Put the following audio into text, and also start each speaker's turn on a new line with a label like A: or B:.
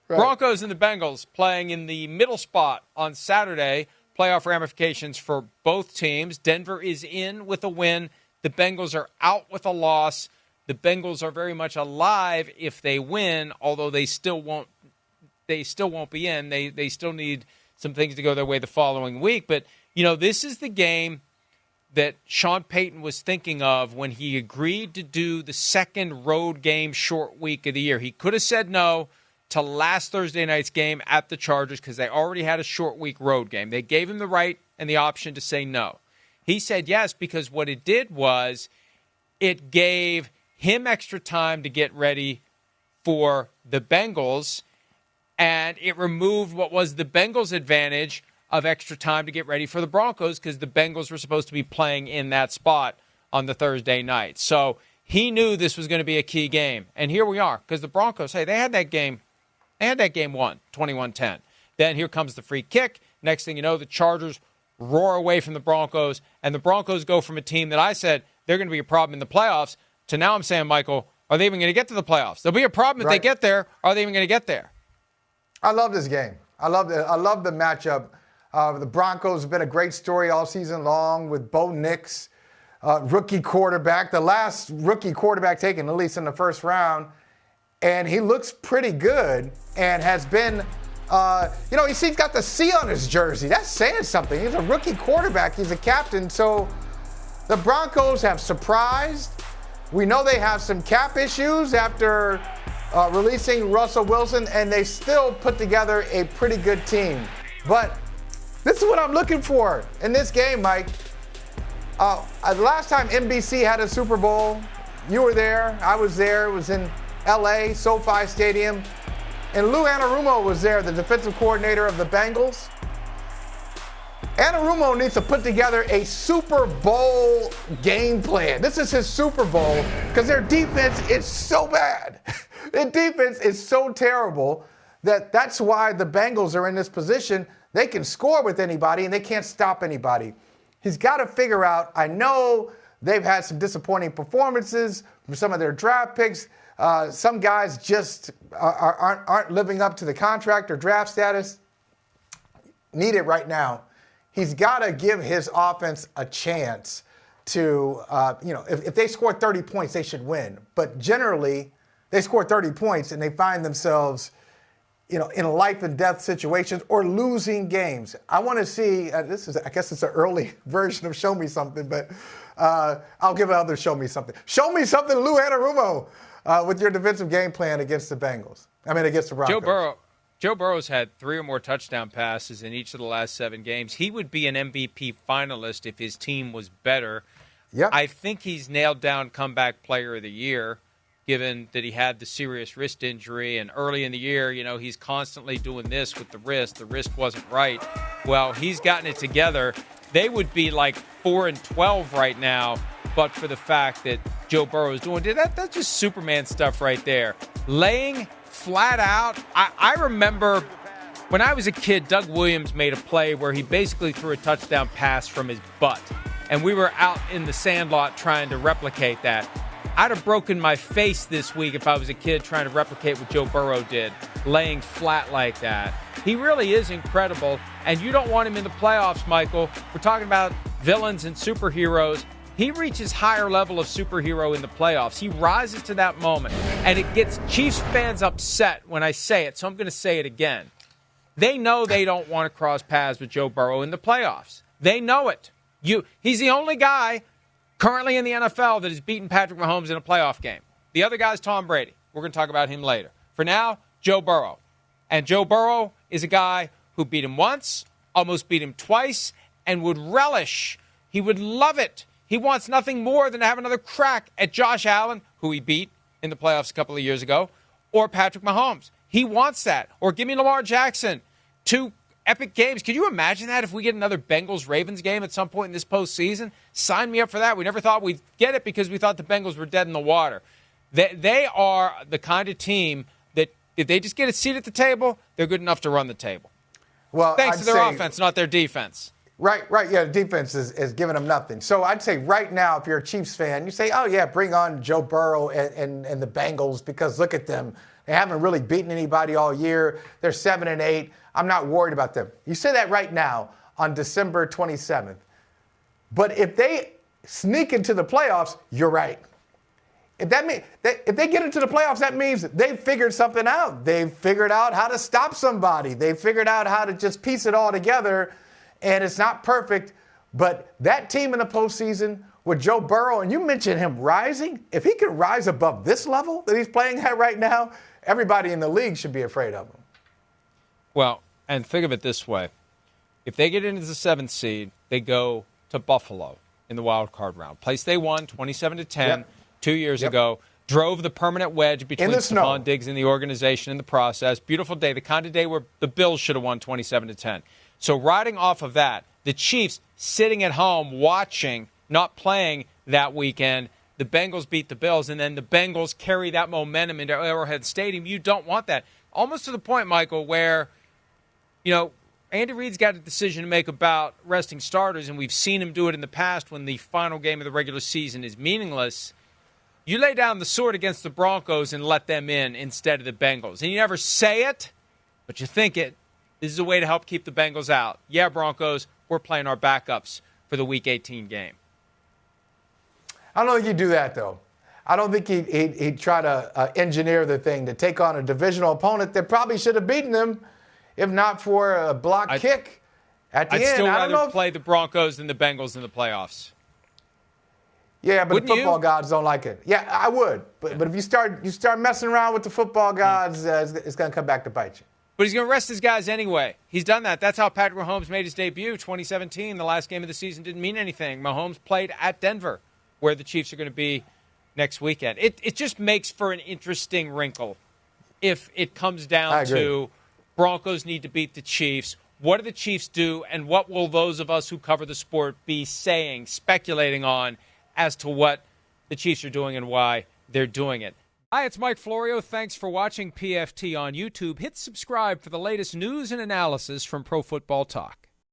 A: Broncos and the Bengals playing in the middle spot on Saturday. Playoff ramifications for both teams. Denver is in with a win. The Bengals are out with a loss. The Bengals are very much alive if they win, although they still won't be in. They still need some things to go their way the following week. But, this is the game that Sean Payton was thinking of when he agreed to do the second road game short week of the year. He could have said no to last Thursday night's game at the Chargers because they already had a short week road game. They gave him the right and the option to say no. He said yes because what it did was it gave him extra time to get ready for the Bengals, and it removed what was the Bengals' advantage of extra time to get ready for the Broncos because the Bengals were supposed to be playing in that spot on the Thursday night. So he knew this was going to be a key game, and here we are because the Broncos, hey, they had that game won, 21-10. Then here comes the free kick. Next thing you know, the Chargers roar away from the Broncos, and the Broncos go from a team that I said they're going to be a problem in the playoffs to now I'm saying, Michael, are they even going to get to the playoffs? There'll be a problem if they get there. Are they even going to get there?
B: I love this game. I love the matchup. The Broncos have been a great story all season long with Bo Nix, rookie quarterback, the last rookie quarterback taken, at least in the first round. And he looks pretty good and has been, he's got the C on his jersey. That's saying something. He's a rookie quarterback. He's a captain. So the Broncos have surprised. We know they have some cap issues after releasing Russell Wilson, and they still put together a pretty good team. But this is what I'm looking for in this game, Mike. The last time NBC had a Super Bowl, you were there. I was there. It was in L.A., SoFi Stadium. And Lou Anarumo was there, the defensive coordinator of the Bengals. Anarumo needs to put together a Super Bowl game plan. This is his Super Bowl because their defense is so bad. Their defense is so terrible that's why the Bengals are in this position. They can score with anybody, and they can't stop anybody. He's got to figure out, I know they've had some disappointing performances from some of their draft picks. Some guys just aren't living up to the contract or draft status. Need it right now. He's got to give his offense a chance to, if they score 30 points, they should win. But generally, they score 30 points and they find themselves, in life and death situations or losing games. I want to see, I guess it's an early version of Show Me Something, but I'll give another Show Me Something. Show me something, Lou Anarumo, with your defensive game plan against the against the Broncos.
A: Joe Burrow's had 3 or more touchdown passes in each of the last 7 games. He would be an MVP finalist if his team was better.
B: Yep.
A: I think he's nailed down comeback player of the year, given that he had the serious wrist injury. And early in the year, he's constantly doing this with the wrist. The wrist wasn't right. Well, he's gotten it together. They would be like 4-12 right now, but for the fact that Joe Burrow is doing that's just Superman stuff right there. Laying flat out. I remember when I was a kid, Doug Williams made a play where he basically threw a touchdown pass from his butt. And we were out in the sandlot trying to replicate that. I'd have broken my face this week if I was a kid trying to replicate what Joe Burrow did, laying flat like that. He really is incredible, and you don't want him in the playoffs, Michael. We're talking about villains and superheroes. He reaches higher level of superhero in the playoffs. He rises to that moment, and it gets Chiefs fans upset when I say it, so I'm going to say it again. They know they don't want to cross paths with Joe Burrow in the playoffs. They know it. He's the only guy currently in the NFL that has beaten Patrick Mahomes in a playoff game. The other guy's Tom Brady. We're going to talk about him later. For now, Joe Burrow. And Joe Burrow is a guy who beat him once, almost beat him twice, and would relish. He would love it. He wants nothing more than to have another crack at Josh Allen, who he beat in the playoffs a couple of years ago, or Patrick Mahomes. He wants that. Or give me Lamar Jackson. 2 epic games. Could you imagine that if we get another Bengals-Ravens game at some point in this postseason? Sign me up for that. We never thought we'd get it because we thought the Bengals were dead in the water. They are the kind of team that if they just get a seat at the table, they're good enough to run the table.
B: Well,
A: thanks to their offense, not their defense.
B: Right. Yeah, the defense is giving them nothing. So I'd say right now, if you're a Chiefs fan, you say, oh, yeah, bring on Joe Burrow and the Bengals because look at them. They haven't really beaten anybody all year. They're 7-8. I'm not worried about them. You say that right now on December 27th. But if they sneak into the playoffs, you're right. If they get into the playoffs, that means they've figured something out. They've figured out how to stop somebody. They've figured out how to just piece it all together. And it's not perfect, but that team in the postseason with Joe Burrow, and you mentioned him rising, if he could rise above this level that he's playing at right now, everybody in the league should be afraid of him.
A: Well, and think of it this way. If they get into the 7th seed, they go to Buffalo in the wild card round. Place they won 27-10
B: Yep.
A: 2 years ago. Drove the permanent wedge between Stephon Diggs and the organization in the process. Beautiful day, the kind of day where the Bills should have won 27-10. So riding off of that, the Chiefs sitting at home watching, not playing that weekend, the Bengals beat the Bills, and then the Bengals carry that momentum into Arrowhead Stadium. You don't want that. Almost to the point, Michael, where, Andy Reid's got a decision to make about resting starters, and we've seen him do it in the past when the final game of the regular season is meaningless. You lay down the sword against the Broncos and let them in instead of the Bengals. And you never say it, but you think it. This is a way to help keep the Bengals out. Yeah, Broncos, we're playing our backups for the Week 18 game.
B: I don't think he'd do that, though. I don't think he'd try to engineer the thing to take on a divisional opponent that probably should have beaten them, if not for a block kick at the end.
A: I'd still rather play the Broncos than the Bengals in the playoffs.
B: Yeah, but
A: Wouldn't
B: the football
A: you?
B: gods don't like it. Yeah, I would. But if you start messing around with the football gods, it's going to come back to bite you.
A: But he's going to rest his guys anyway. He's done that. That's how Patrick Mahomes made his debut, 2017. The last game of the season didn't mean anything. Mahomes played at Denver, where the Chiefs are going to be next weekend. It just makes for an interesting wrinkle if it comes down to Broncos need to beat the Chiefs. What do the Chiefs do, and what will those of us who cover the sport be saying, speculating on, as to what the Chiefs are doing and why they're doing it? Hi, it's Mike Florio. Thanks for watching PFT on YouTube. Hit subscribe for the latest news and analysis from Pro Football Talk.